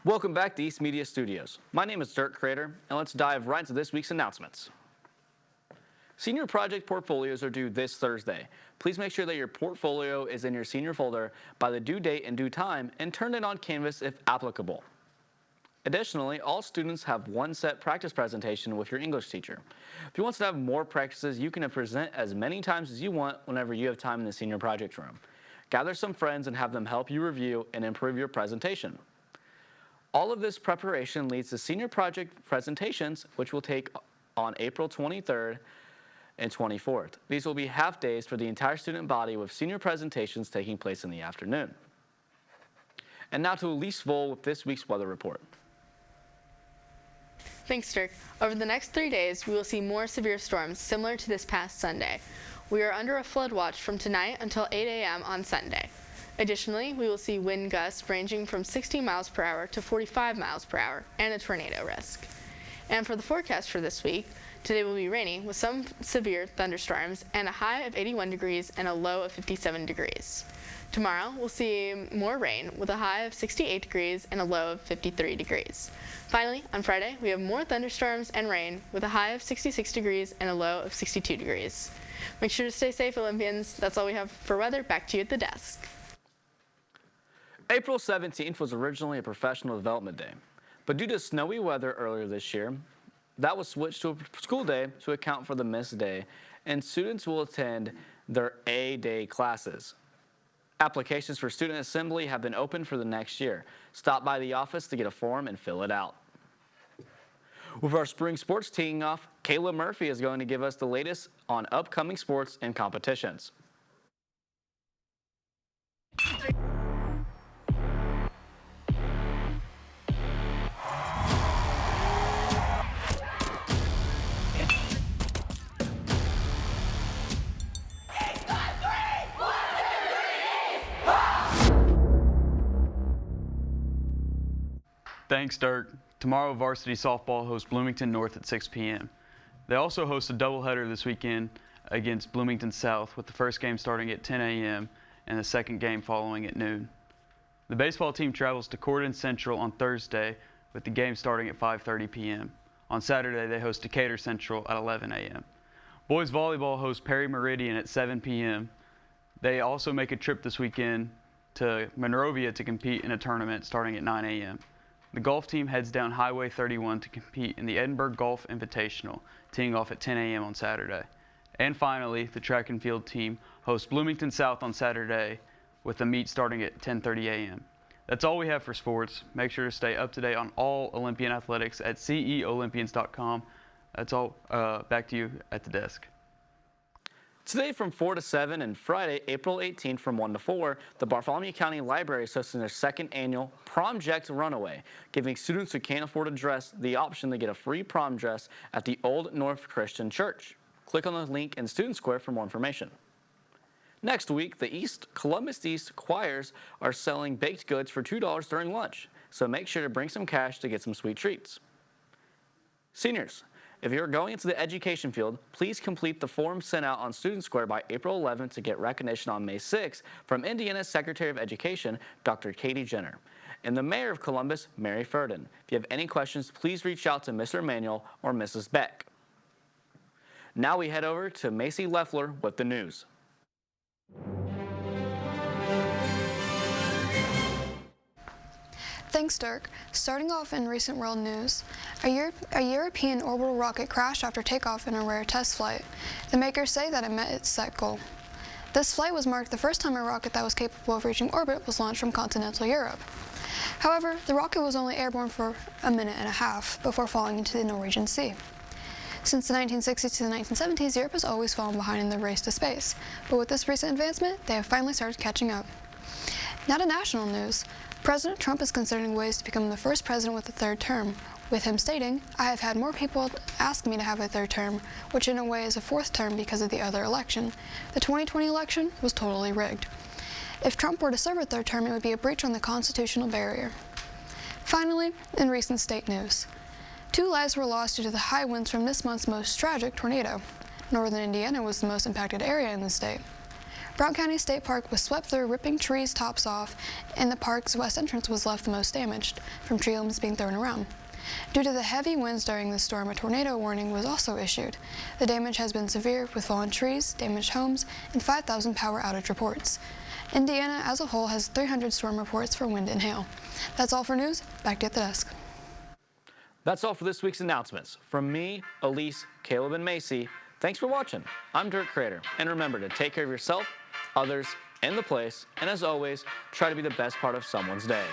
Welcome back to East Media Studios. My name is Dirk Crater, and let's dive right into this week's announcements. Senior project portfolios are due this Thursday. Please make sure that your portfolio is in your senior folder by the due date and due time, and turn it on Canvas if applicable. Additionally, all students have one set practice presentation with your English teacher. If you want to have more practices, you can present as many times as you want whenever you have time in the senior project room. Gather some friends and have them help you review and improve your presentation. All of this preparation leads to senior project presentations, which will take on April 23rd and 24th. These will be half days for the entire student body with senior presentations taking place in the afternoon. And now to Elise Voll with this week's weather report. Thanks, Dirk. Over the next 3 days, we will see more severe storms similar to this past Sunday. We are under a flood watch from tonight until 8 a.m. on Sunday. Additionally, we will see wind gusts ranging from 60 miles per hour to 45 miles per hour and a tornado risk. And for the forecast for this week, today will be rainy with some severe thunderstorms and a high of 81 degrees and a low of 57 degrees. Tomorrow, we'll see more rain with a high of 68 degrees and a low of 53 degrees. Finally, on Friday, we have more thunderstorms and rain with a high of 66 degrees and a low of 62 degrees. Make sure to stay safe, Olympians. That's all we have for weather. Back to you at the desk. April 17th was originally a professional development day, but due to snowy weather earlier this year, that was switched to a school day to account for the missed day, and students will attend their A-day classes. Applications for student assembly have been open for the next year. Stop by the office to get a form and fill it out. With our spring sports teeing off, Kayla Murphy is going to give us the latest on upcoming sports and competitions. Thanks, Dirk. Tomorrow, varsity softball hosts Bloomington North at 6 p.m. They also host a doubleheader this weekend against Bloomington South, with the first game starting at 10 a.m. and the second game following at noon. The baseball team travels to Corydon Central on Thursday, with the game starting at 5:30 p.m. On Saturday, they host Decatur Central at 11 a.m. Boys volleyball hosts Perry Meridian at 7 p.m. They also make a trip this weekend to Monrovia to compete in a tournament starting at 9 a.m. The golf team heads down Highway 31 to compete in the Edinburgh Golf Invitational, teeing off at 10 a.m. on Saturday. And finally, the track and field team hosts Bloomington South on Saturday, with the meet starting at 10:30 a.m. That's all we have for sports. Make sure to stay up to date on all Olympian athletics at ceolympians.com. That's all. Back to you at the desk. Today from 4 to 7 and Friday, April 18th from 1 to 4, the Bartholomew County Library is hosting their second annual Promject Runaway, giving students who can't afford a dress the option to get a free prom dress at the Old North Christian Church. Click on the link in Student Square for more information. Next week, the Columbus East choirs are selling baked goods for $2 during lunch, so make sure to bring some cash to get some sweet treats. Seniors, if you're going into the education field, please complete the form sent out on Student Square by April 11th to get recognition on May 6th from Indiana's Secretary of Education, Dr. Katie Jenner, and the Mayor of Columbus, Mary Furden. If you have any questions, please reach out to Mr. Emanuel or Mrs. Beck. Now we head over to Macy Leffler with the news. Thanks, Dirk. Starting off in recent world news, a European orbital rocket crashed after takeoff in a rare test flight. The makers say that it met its set goal. This flight was marked the first time a rocket that was capable of reaching orbit was launched from continental Europe. However, the rocket was only airborne for a minute and a half before falling into the Norwegian Sea. Since the 1960s to the 1970s, Europe has always fallen behind in the race to space, but with this recent advancement, they have finally started catching up. Now to national news. President Trump is considering ways to become the first president with a third term, with him stating, "I have had more people ask me to have a third term, which in a way is a fourth term because of the other election. The 2020 election was totally rigged." If Trump were to serve a third term, it would be a breach on the constitutional barrier. Finally, in recent state news, 2 lives were lost due to the high winds from this month's most tragic tornado. Northern Indiana was the most impacted area in the state. Brown County State Park was swept through, ripping trees' tops off, and the park's west entrance was left the most damaged, from tree limbs being thrown around. Due to the heavy winds during the storm, a tornado warning was also issued. The damage has been severe, with fallen trees, damaged homes, and 5,000 power outage reports. Indiana as a whole has 300 storm reports for wind and hail. That's all for news. Back to you at the desk. That's all for this week's announcements. From me, Elise, Caleb, and Macy, thanks for watching. I'm Dirk Crater, and remember to take care of yourself, others, and the place, and as always, try to be the best part of someone's day.